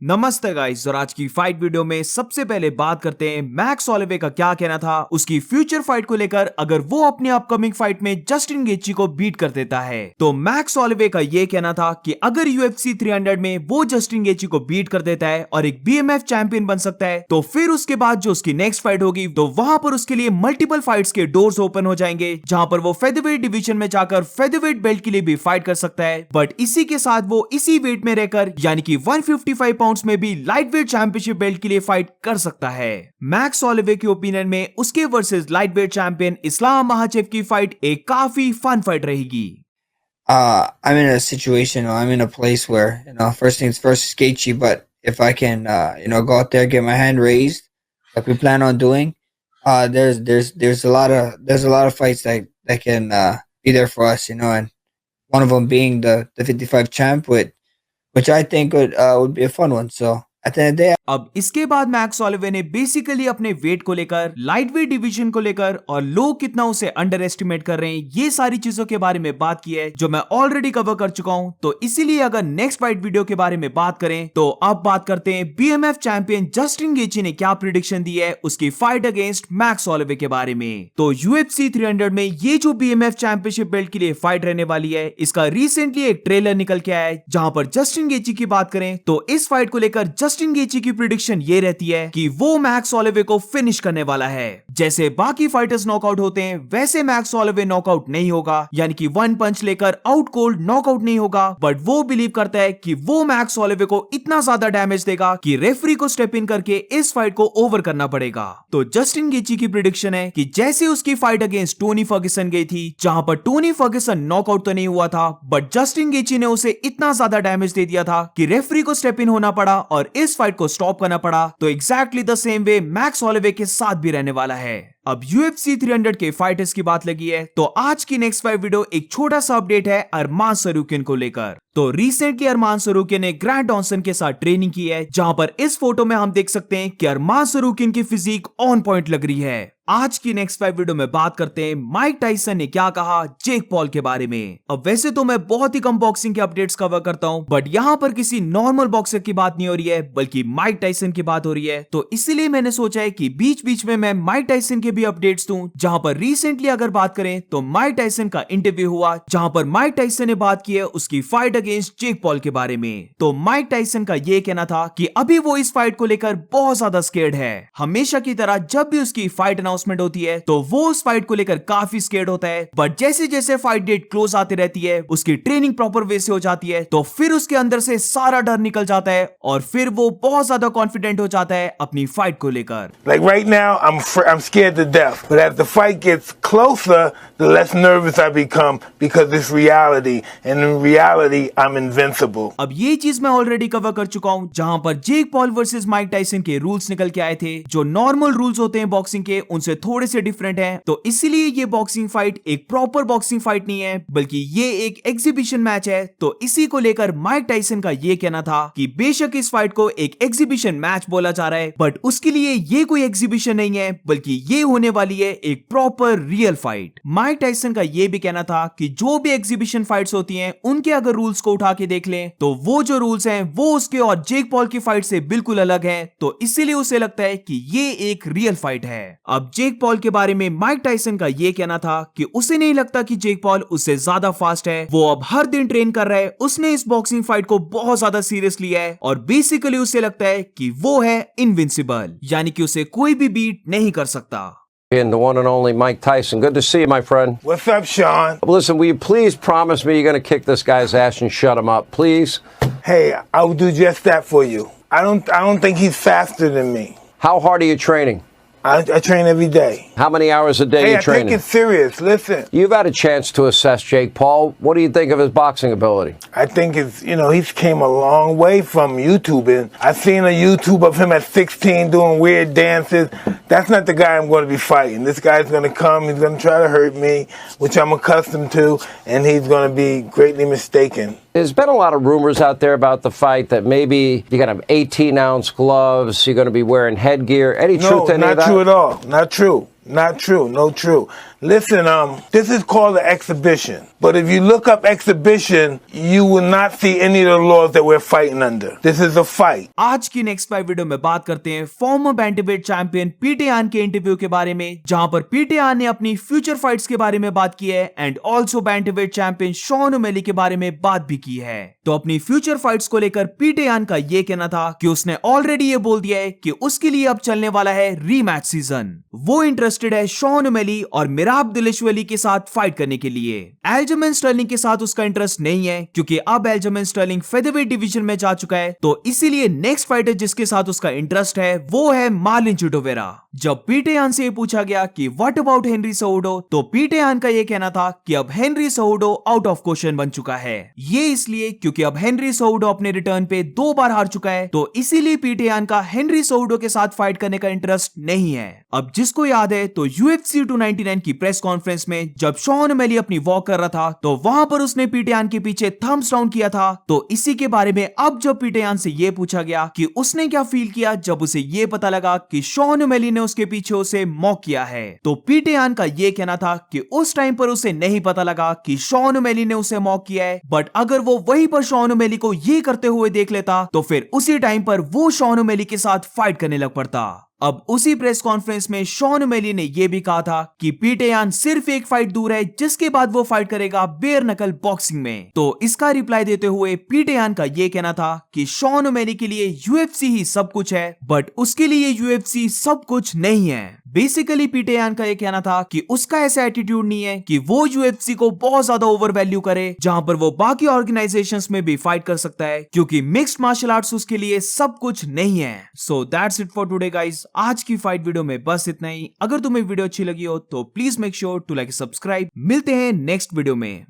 नमस्ते गाइस, और आज की फाइट वीडियो में सबसे पहले बात करते हैं मैक्स होलोवे का क्या कहना था उसकी फ्यूचर फाइट को लेकर अगर वो अपनी अपकमिंग फाइट में जस्टिन गेची को बीट कर देता है। तो मैक्स होलोवे का ये कहना था कि अगर UFC 300 में वो जस्टिन गेची को बीट कर देता है और एक BMF चैंपियन बन सकता है, तो फिर उसके बाद जो उसकी नेक्स्ट फाइट होगी तो वहां पर उसके लिए मल्टीपल फाइट्स के डोर्स ओपन हो जाएंगे, जहां पर वो फेदरवेट डिवीजन में जाकर फेदरवेट बेल्ट के लिए भी फाइट कर सकता है। बट इसी के साथ वो इसी वेट में रहकर यानी कि 155 पाउंड्स में भी लाइट वेट चैंपियनशिप बेल्ट के लिए फाइट कर सकता है। मैक्स होलोवे के ओपिनियन में उसके वर्सेस लाइट वेट चैंपियन इस्लाम महाचेव की फाइट एक काफी फन फाइट रहेगी। I'm in a situation, I'm in a place where, first things first is Gaethje, but if I can, go out there, get my hand raised, like we plan on doing, there's a lot of fights that can be there for us, and one of them being the 55 champ, which I think would be a fun one. So at the end of the day, अब इसके बाद max Holloway ने basically अपने wait को लेकर, light weight division को लेकर और लोग कितना उसे अंडर एस्टिमेट कर रहे हैं, ये सारी चीजों के बारे में बात की है जो मैं ऑलरेडी कवर कर चुका हूं। तो इसीलिए अगर नेक्स्ट फाइट वीडियो के बारे में बात करें तो अब बात करते हैं BMF चैंपियन जस्टिन गेची ने क्या प्रिडिक्शन दी है उसकी फाइट अगेंस्ट मैक्स होलोवे के बारे में। तो UFC 300 में ये जो BMF चैंपियनशिप बेल्ट के लिए फाइट रहने वाली है, इसका रिसेंटली एक ट्रेलर निकल के आया है, जहां पर जस्टिन गेची की बात करें तो इस फाइट को लेकर जस्टिन गेची की प्रिडिक्शन ये रहती है कि वो मैक्स होलोवे को फिनिश करने वाला है। जैसे बाकी फाइटर्स नॉकआउट होते हैं वैसे मैक्स होलोवे नॉकआउट नहीं होगा, यानी कि वन पंच लेकर आउट कोल्ड नॉकआउट नहीं होगा, बट वो बिलीव करता है कि वो मैक्स होलोवे को इतना ज्यादा डैमेज देगा कि रेफरी को स्टेप इन करके इस फाइट को ओवर करना पड़ेगा। तो जस्टिन गेची की प्रिडिक्शन है कि जैसे उसकी फाइट अगेंस्ट टोनी फर्ग्यूसन गई थी, जहां पर टोनी फर्ग्यूसन नॉकआउट तो नहीं हुआ था, बट जस्टिन गेची ने उसे इतना ज्यादा डैमेज दे दिया था कि रेफरी को स्टेप इन होना पड़ा और इस फाइट को स्टॉप करना पड़ा। तो exactly the same way max Holloway के साथ भी रहने वाला है। अब UFC 300 के फाइटर्स की बात लगी है तो आज की नेक्स्ट फाइट वीडियो एक छोटा सा अपडेट है अरमान सरूकिन को लेकर। तो रिसेंटली अरमान सरूकिन ने ग्रैंट जॉनसन के साथ ट्रेनिंग की है, जहां पर इस फोटो में हम देख सकते हैं कि अरमान सरूकिन की फिजिक ऑन पॉइंट लग रही है। आज की नेक्स्ट फाइट वीडियो में बात करते हैं माइक टाइसन ने क्या कहा जेक पॉल के बारे में। अब वैसे तो मैं बहुत ही कम बॉक्सिंग के अपडेट्स कवर करता हूं, बट यहां पर किसी नॉर्मल बॉक्सर की बात नहीं हो रही है बल्कि माइक टाइसन की बात हो रही है। तो इसीलिए मैंने सोचा है कि बीच बीच में मैं माइक टाइसन के भी अपडेट्स दूं। जहां पर रिसेंटली अगर बात करें तो माइक टाइसन का इंटरव्यू हुआ, जहां पर माइक टाइसन ने बात की है उसकी फाइट अगेंस्ट जेक पॉल के बारे में। तो माइक टाइसन का यह कहना था कि अभी वो इस फाइट को लेकर बहुत ज्यादा स्केर्ड है। हमेशा की तरह जब भी उसकी फाइट अनाउंसमेंट होती है तो वो उस फाइट को लेकर काफी स्केर्ड होता है, बट जैसे जैसे फाइट डेट क्लोज आती रहती है, उसकी ट्रेनिंग प्रॉपर वे से हो जाती है, तो फिर उसके अंदर से सारा डर निकल जाता है और फिर वो बहुत ज्यादा कॉन्फिडेंट हो जाता है अपनी फाइट को लेकर। Like right now, I'm scared to death. But as the fight gets closer, the less nervous I become because it's reality, and in reality, I'm invincible. अब ये चीज मैं ऑलरेडी कवर कर चुका हूं, जहां पर Jake Paul versus Mike Tyson के रूल्स निकल के आए थे, जो नॉर्मल रूल्स होते हैं बॉक्सिंग के उनसे थोड़े से डिफरेंट हैं। तो इसीलिए ये बॉक्सिंग फाइट एक प्रॉपर बॉक्सिंग फाइट नहीं है बल्कि ये एक एग्जीबिशन मैच है। तो इसी को लेकर माइक टाइसन का ये कहना था कि बेशक इस फाइट को एक एग्जीबिशन मैच बोला जा रहा है, बट उसके लिए ये कोई एग्जीबिशन नहीं है बल्कि ये होने वाली है एक proper real fight. Mike Tyson का ये भी कहना था कि जो भी एग्जीबिशन फाइट्स होती हैं उनके अगर रूल्स को उठा के देख लें तो वो जो रूल्स हैं वो उसके और जेक पॉल की फाइट से बिल्कुल अलग हैं। तो इसीलिए उसे लगता है कि ये एक रियल फाइट है। अब जेक पॉल के बारे में माइक टाइसन का ये कहना था कि उसे नहीं लगता कि जेक पॉल उससे ज्यादा फास्ट है, वो अब हर दिन ट्रेन कर रहा है, उसने इस बॉक्सिंग फाइट को बहुत ज्यादा सीरियस लिया है और बेसिकली उसे लगता है कि वो है इनविंसिबल, यानी कि उसे कोई भी बीट नहीं कर सकता। And the one and only Mike Tyson. Good to see you, my friend. What's up, Sean? Listen, will you please promise me you're going to kick this guy's ass and shut him up, please? Hey, I'll do just that for you. I don't think he's faster than me. How hard are you training? I train every day. How many hours a day Hey, you I training? take it serious. Listen. You've had a chance to assess Jake Paul. What do you think of his boxing ability? I think he's came a long way from YouTubing. I've seen a YouTube of him at 16 doing weird dances. That's not the guy I'm going to be fighting. This guy's going to come, he's going to try to hurt me, which I'm accustomed to, and he's going to be greatly mistaken. There's been a lot of rumors out there about the fight that maybe you're going to have 18-ounce gloves, you're going to be wearing headgear. Any truth to any of that? No, not true at all. Not true. Not true. No true. Listen, this is called an exhibition. But if you look up exhibition, you will not see any of the laws that we're fighting under. This is a fight. आज की next 5 video में बात करते हैं farmer bantamweight champion पीटे यान के interview के बारे में, जहां पर पीटे यान ने अपनी फ्यूचर फाइट्स के बारे में बात की है and also bantamweight champion Sean O'Malley के बारे में बात भी की है। तो अपनी फ्यूचर फाइट्स को लेकर पीटे यान का ये कहना था कि उसने ऑलरेडी ये बोल दिया है कि उसके लिए अब चलने वाला है रीमैच सीजन। वो इंटरेस्टेड है शॉन ओमेली और मिराब दिलिशवली के साथ फाइट करने के लिए। एल्जमेन स्टर्लिंग के साथ उसका इंटरेस्ट नहीं है क्योंकि अब एल्जमेन स्टर्लिंग फेदरवेट डिवीजन में जा चुका है, तो इसीलिए नेक्स्ट फाइटर जिसके साथ उसका इंटरेस्ट है वो है मार्लिन चिटोवेरा। जब पीटे यान से पूछा गया कि व्हाट अबाउट हेनरी सेहुडो, तो पीटे यान का ये कहना था कि अब हेनरी सेहुडो आउट ऑफ क्वेश्चन बन चुका है। ये इसलिए क्योंकि अब हेनरी सेहुडो अपने रिटर्न पे 2 बार हार चुका है, तो इसीलिए पीटे यान का हेनरी सेहुडो के साथ फाइट करने का इंटरेस्ट नहीं है। अब जिसको याद है तो UFC 299 की प्रेस कॉन्फ्रेंस में जब शॉन ओमेली अपनी वॉक कर रहा था तो वहां पर उसने पीटे यान के पीछे थम्स डाउन किया था। तो इसी के बारे में अब जब पीटे यान से ये पूछा गया कि उसने क्या फील किया जब उसे ये पता लगा कि शॉन ओमेली ने उसके पीछे उसे मॉक किया है, तो पीटे यान का ये कहना था कि उस टाइम पर उसे नहीं पता लगा कि शॉन ओमेली ने उसे मॉक किया है, बट अगर वो वहीं पर शॉन ओमेली को ये करते हुए देख लेता तो फिर उसी टाइम पर वो शॉन ओमेली के साथ फाइट करने लग पड़ता। अब उसी प्रेस कॉन्फ्रेंस में शॉन ओमेली ने यह भी कहा था कि पीटे यान सिर्फ एक फाइट दूर है जिसके बाद वो फाइट करेगा बेयर नकल बॉक्सिंग में। तो इसका रिप्लाई देते हुए पीटे यान का यह कहना था कि शॉन ओमेली के लिए UFC ही सब कुछ है, बट उसके लिए UFC सब कुछ नहीं है। बेसिकली पीटे यान का ये कहना था कि उसका ऐसा एटीट्यूड नहीं है कि वो UFC को बहुत ज्यादा ओवर वैल्यू करे, जहां पर वो बाकी ऑर्गेनाइजेशंस में भी फाइट कर सकता है, क्योंकि मिक्स्ड मार्शल आर्ट्स उसके लिए सब कुछ नहीं है। So that's it for today guys. आज की फाइट वीडियो में बस इतना ही। अगर तुम्हें वीडियो अच्छी लगी हो तो please make sure to like subscribe. मिलते हैं नेक्स्ट वीडियो में।